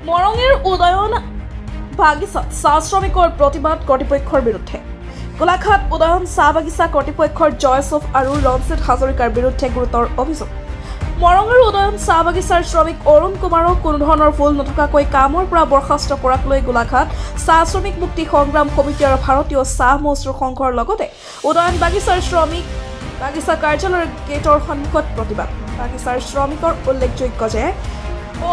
মৰঙীৰ উদয়ন বাগিচাত চাহ শ্ৰমিকৰ প্ৰতিবাদ কৰ্তৃপক্ষৰ বিৰুদ্ধে। গোলাঘাট উদয়ন চাহ বাগিচা কৰ্তৃপক্ষৰ জয়চুফ আৰু ৰঞ্জিত হাজৰিকাৰ বিৰুদ্ধে গুৰুতৰ অভিযোগ। মৰঙীৰ উদয়ন চাহ বাগিচাৰ শ্ৰমিক অৰুণ কুমাৰক কোনো ধৰণৰ ভুল নথকাকৈ কামৰ পৰা বৰ্খাস্ত কৰাক লৈ গোলাঘাট চাহ শ্ৰমিক মুক্তি সংগ্ৰাম সমিতি আৰু ভাৰতীয় চাহ মজদুৰ সংঘৰ লগতে উদয়ন বাগিচাৰ শ্ৰমিক বাগিচা কাৰ্যালয়ৰ গেটৰ সন্মুখত প্ৰতিবাদ। বাগিচাৰ শ্ৰমিকৰ উল্লেখযোগ্য যে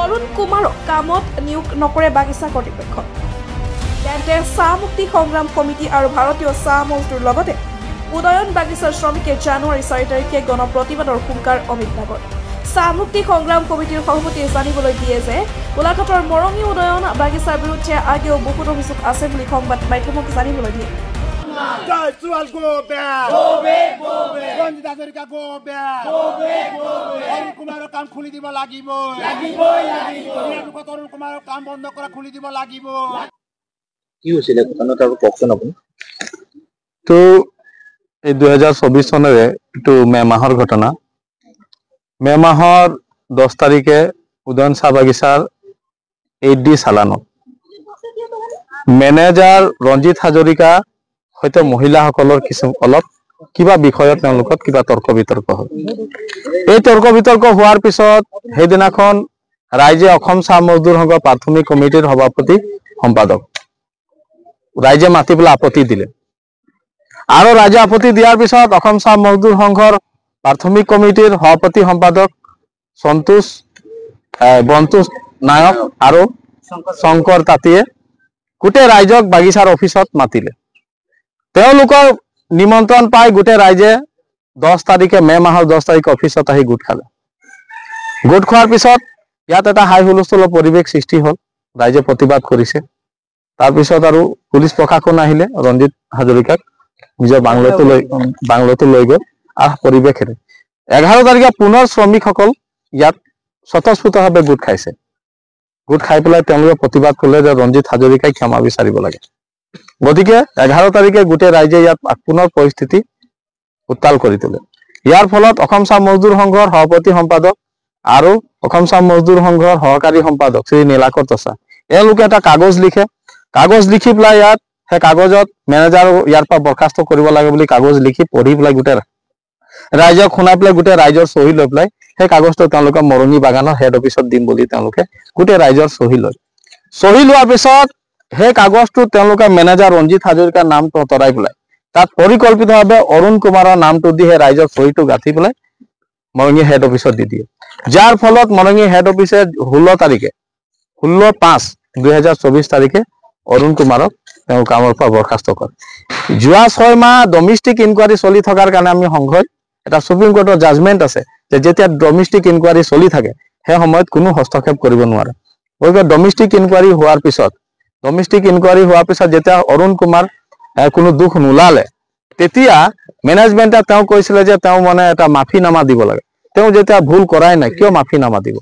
অৰুণ কুমাৰক কামত নিয়োগ নকৰে বাগিচা কৰ্তৃপক্ষ। তেন্তে চাহ মুক্তি সংগ্ৰাম সমিতি আৰু ভাৰতীয় চাহ মজদুৰ লগতে উদয়ন বাগিচাৰ শ্ৰমিকে জানুৱাৰী 4 তাৰিখে গণ প্ৰতিবাদৰ হুংকাৰ অমিত নগৰ। চাহ মুক্তি সংগ্ৰাম সমিতিৰ সভাপতিয়ে জানিবলৈ দিয়ে যে গোলাঘাটৰ মৰঙী উদয়ন বাগিচাৰ বিৰুদ্ধে আগেও বহুত অভিযোগ আছে বুলি সংবাদ মাধ্যমক জানিবলৈ দিয়ে। Jayaswal go back. Go back, go back. Ranjit Hazarika go back. Go back, go back. Arun Kumaro kam khuli dibo lagibo. Lagibo, lagibo. Nilukot Arun Kumaro kam bondo kora khuli dibo lagibo. কি হৈছিল কথাটো আৰু কওকচোন আপুনি। তো এই 2024 চনৰে এইটো মে মাহৰ ঘটনা। মে মাহৰ 10 তাৰিখে উদয়ন চাহ বাগিচাৰ 8D চালানত মেনেজাৰ ৰঞ্জিত হাজৰিকা হয়তো মহিলাসকলৰ কিছু অলপ কিবা বিষয়ত তেওঁলোকৰ কিবা তৰ্ক বিতৰ্ক হ'ল। এই তৰ্ক বিতৰ্ক হোৱাৰ পিছত সেইদিনাখন ৰাইজে অসম চাহ মজদুৰ সংঘ প্ৰাথমিক কমিটিৰ সভাপতি সম্পাদক ৰাইজে মাতি পেলাই আপত্তি দিলে আৰু ৰাইজে আপত্তি দিয়াৰ পিছত অসম চাহ মজদুৰ সংঘৰ প্ৰাথমিক কমিটিৰ সভাপতি সম্পাদক বন্তুষ নায়ক আৰু শংকৰ তাঁতীয়ে গোটেই ৰাইজক বাগিচাৰ অফিচত মাতিলে। তেওঁলোকৰ নিমন্ত্ৰণ পাই গোটেই ৰাইজে 10 তাৰিখে মে মাহৰ 10 তাৰিখে অফিচত আহি গোট খালে। গোট খোৱাৰ পিছত ইয়াত এটা হাই হুলস্থুলৰ পৰিৱেশ সৃষ্টি হ'ল, ৰাইজে প্ৰতিবাদ কৰিছে। তাৰপিছত আৰু পুলিচ প্ৰশাসন আহিলে ৰঞ্জিত হাজৰিকাক নিজৰ বাংলোটো লৈ গৈ পৰিৱেশেৰে 11 তাৰিখে পুনৰ শ্ৰমিকসকল ইয়াত স্বতঃস্ফূৰ্তভাৱে গোট খাইছে। গোট খাই পেলাই তেওঁলোকে প্ৰতিবাদ কৰিলে যে ৰঞ্জিত হাজৰিকাই ক্ষমা বিচাৰিব লাগে। গতিকে 11 তাৰিখে গোটেই ৰাইজে ইয়াত পুনৰ পৰিস্থিতি উত্তাল কৰি তোলে। ইয়াৰ ফলত অসম চাহ মজদুৰ সংঘৰ সভাপতি সম্পাদক আৰু অসম চাহ মজদুৰ সংঘৰ সহকাৰী সম্পাদক শ্ৰী নীলাকৰ তছা এওঁলোকে এটা কাগজ লিখে। কাগজ লিখি পেলাই ইয়াত সেই কাগজত মেনেজাৰ ইয়াৰ পৰা বৰ্খাস্ত কৰিব লাগে বুলি কাগজ লিখি পঢ়ি পেলাই গোটেই ৰাইজক শুনাই পেলাই গোটেই ৰাইজৰ চহী লৈ পেলাই সেই কাগজটো তেওঁলোকে মৰঙী বাগানৰ হেড অফিচত দিম বুলি তেওঁলোকে গোটেই ৰাইজৰ চহী লয়। চহী লোৱাৰ পিছত সেই কাগজটো তেওঁলোকে মেনেজাৰ ৰঞ্জিত হাজৰিকাৰ নামটো আঁতৰাই পেলাই তাত পৰিকল্পিতভাৱে অৰুণ কুমাৰৰ নামটো দি সেই ৰাইজৰ চহীটো গাঁঠি পেলাই মৰঙী হেড অফিচত দি দিয়ে। যাৰ ফলত মৰঙী হেড অফিচে 16/5/2024 তাৰিখে অৰুণ কুমাৰক তেওঁ কামৰ পৰা বৰ্খাস্ত কৰে। যোৱা 6 মাহ ডমেষ্টিক ইনকুৱাৰী চলি থকাৰ কাৰণে আমি সংঘই এটা সুপ্ৰিম কোৰ্টৰ জাজমেণ্ট আছে যে যেতিয়া ডমেষ্টিক ইনকুৱাৰী চলি থাকে সেই সময়ত কোনো হস্তক্ষেপ কৰিব নোৱাৰে। গতিকে ডমেষ্টিক ইনকুৱাৰী হোৱাৰ পিছত যেতিয়া অৰুণ কুমাৰ কোনো দুখ নোলালে তেতিয়া মেনেজমেণ্টে তেওঁ কৈছিলে যে তেওঁ মানে এটা মাফিনামা দিব লাগে। তেওঁ যেতিয়া ভুল কৰাই নাই কিয় মাফিনামা দিব?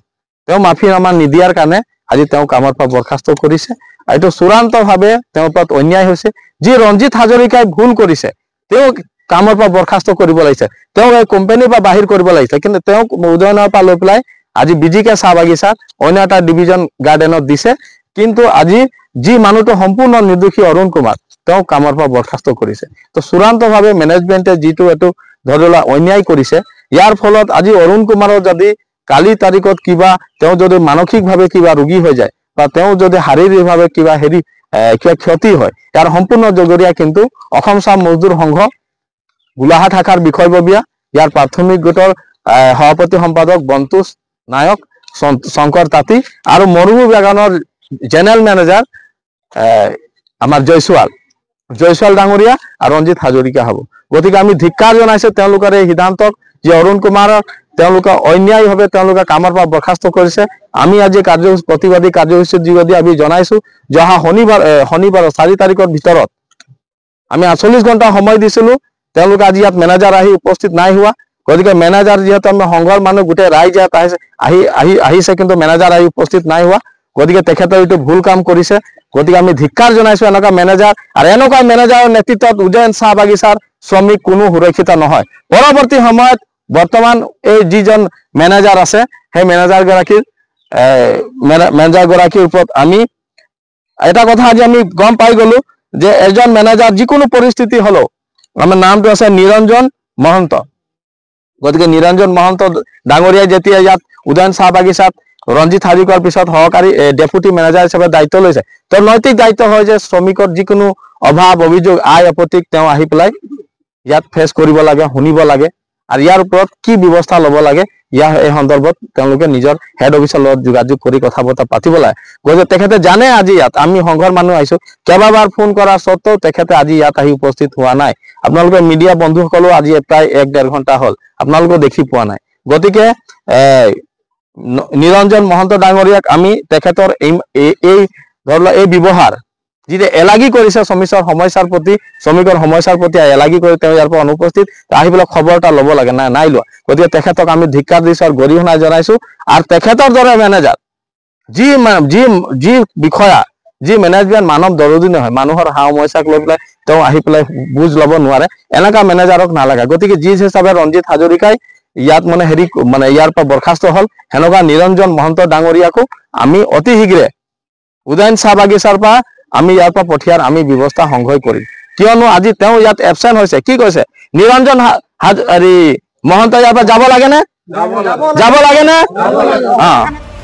তেওঁ মাফিনামা নিদিয়াৰ কাৰণে আজি তেওঁ কামৰ পৰা বৰ্খাস্ত কৰিছে। এইটো চূড়ান্তভাৱে তেওঁৰ ওপৰত অন্যায় হৈছে। যি ৰঞ্জিত হাজৰিকাই ভুল কৰিছে তেওঁ কামৰ পৰা বৰ্খাস্ত কৰিব লাগিছে, তেওঁ এই কোম্পানীৰ পৰা বাহিৰ কৰিব লাগিছে। কিন্তু তেওঁক উদয়নৰ পৰা লৈ পেলাই আজি বিজিকে চাহ বাগিচাত অন্য এটা ডিভিজন গাৰ্ডেনত দিছে। কিন্তু আজি যি মানুহটো সম্পূৰ্ণ নিৰ্দোষী অৰুণ কুমাৰ তেওঁ কামৰ পৰা বৰ্খাস্ত কৰিছে। তো চূড়ান্তভাৱে মেনেজমেণ্টে যিটো এইটো ধৰি লোৱা অন্যায় কৰিছে, ইয়াৰ ফলত আজি অৰুণ কুমাৰৰ যদি কালি তাৰিখত কিবা তেওঁ যদি মানসিকভাৱে কিবা ৰোগী হৈ যায় বা তেওঁ যদি শাৰীৰিকভাৱে কিবা ক্ষতি হয়, ইয়াৰ সম্পূৰ্ণ জগৰীয়া কিন্তু অসম চাহ মজদুৰ সংঘ গোলাঘাট শাখাৰ বিষয়ববীয়া ইয়াৰ প্ৰাথমিক গোটৰ সভাপতি সম্পাদক বন্তুষ নায়ক, শংকৰ তাঁতী আৰু মৰঙী বাগানৰ জেনেৰেল মেনেজাৰ আমাৰ জয়সৱাল ডাঙৰীয়া আৰু ৰঞ্জিত হাজৰিকা হ'ব। গতিকে আমি ধিক্কাৰ জনাইছো তেওঁলোকৰ এই সিদ্ধান্তক যে অৰুণ কুমাৰক তেওঁলোকে অন্যায়ভাৱে তেওঁলোকে কামৰ পৰা বৰ্খাস্ত কৰিছে। আমি আজি প্ৰতিবাদী কাৰ্যসূচীৰ যোগেদি আমি জনাইছো যে অহা শনিবাৰ 4 তাৰিখৰ ভিতৰত আমি 48 ঘণ্টা সময় দিছিলো। তেওঁলোকে আজি ইয়াত মেনেজাৰ আহি উপস্থিত নাই হোৱা। গতিকে মেনেজাৰ যিহেতু আমি সংঘৰ মানুহ গোটেই ৰাইজ ইয়াত আহিছে কিন্তু মেনেজাৰ আহি উপস্থিত নাই হোৱা। গতিকে তেখেতৰ এইটো ভুল কাম কৰিছে। গতিকে আমি ধিক্কাৰ জনাইছো এনেকুৱা মেনেজাৰ আৰু এনেকুৱা মেনেজাৰৰ নেতৃত্বত উদয়ন চাহ বাগিচাৰ শ্ৰমিক কোনো সুৰক্ষিত নহয়। পৰৱৰ্তী সময়ত বৰ্তমান এই যিজন মেনেজাৰ আছে সেই মেনেজাৰ গৰাকীৰ মেনেজাৰগৰাকীৰ ওপৰত আমি এটা কথা আজি আমি গম পাই গলো যে এজন মেনেজাৰ যিকোনো পৰিস্থিতি হলেও আমাৰ নামটো আছে নিৰঞ্জন মহন্ত গতিকে নিৰঞ্জন মহন্ত ডাঙৰীয়াই যেতিয়া ইয়াত উদয়ন চাহ বাগিচাত ৰঞ্জিত হাজৰিকাৰ পিছত সহকাৰী ডেপুটি মেনেজাৰ হিচাপে দায়িত্ব লৈছে তেওঁ নৈতিক দায়িত্ব হয় যে শ্ৰমিকৰ যিকোনো অভাৱ অভিযোগ আই আপত্তিক তেওঁ আহি পেলাই ইয়াত ফেচ কৰিব লাগে শুনিব লাগে আৰু ইয়াৰ ওপৰত কি ব্যৱস্থা ল'ব লাগে ইয়াৰ এই সন্দৰ্ভত তেওঁলোকে নিজৰ হেড অফিচৰ লগত যোগাযোগ কৰি কথা বতৰা পাতিব লাগে গতিকে তেখেতে জানে আজি ইয়াত আমি সংঘৰ মানুহ আহিছো কেইবাবাৰ ফোন কৰা সত্ত্বেও তেখেতে আজি ইয়াত আহি উপস্থিত হোৱা নাই আপোনালোকে মিডিয়া বন্ধুসকলেও আজি প্ৰায় 1.5 ঘণ্টা হ'ল আপোনালোকে দেখি পোৱা নাই গতিকে নিৰঞ্জন মহন্ত ডাঙৰীয়াক আমি তেখেতৰ এই ধৰলা এই ব্যৱহাৰ যিটো এলাগি কৰিছে শ্ৰমিকৰ সমস্যাৰ প্ৰতি এলাগি কৰি তেওঁ ইয়াৰ পৰা অনুপস্থিত আহি পেলাই খবৰ এটা ল'ব লাগে নাই লোৱা গতিকে তেখেতক আমি ধিক্কাৰ দিছো আৰু গৰিহণা জনাইছো আৰু তেখেতৰ দৰে মেনেজাৰ যি বিষয়া যি মেনেজমেণ্ট মানৱ দৰদী নহয় মানুহৰ হা সমস্যাক লৈ পেলাই তেওঁ আহি পেলাই বুজ ল'ব নোৱাৰে এনেকা মেনেজাৰক নালাগে গতিকে যি হিচাপে ৰঞ্জিত হাজৰিকাই ইয়াত মানে ইয়াৰ পৰা বৰখাস্ত হল হেনেকুৱা নিৰঞ্জন মহন্ত ডাঙৰীয়াকো আমি অতি শীঘ্ৰে উদয়ন চাহ বাগিচাৰ পৰা আমি ইয়াৰ পৰা পঠিয়াৰ আমি ব্যৱস্থা সংগ্ৰহ কৰিম কিয়নো আজি তেওঁ ইয়াত এবসেন্ট হৈছে কি কৈছে নিৰঞ্জন মহন্ত ইয়াৰ পৰা যাব লাগে নে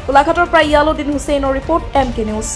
গোলাঘাটৰ পৰা ইয়ালুদ্দিন হুছেইনৰ ৰিপৰ্ট MK নিউজ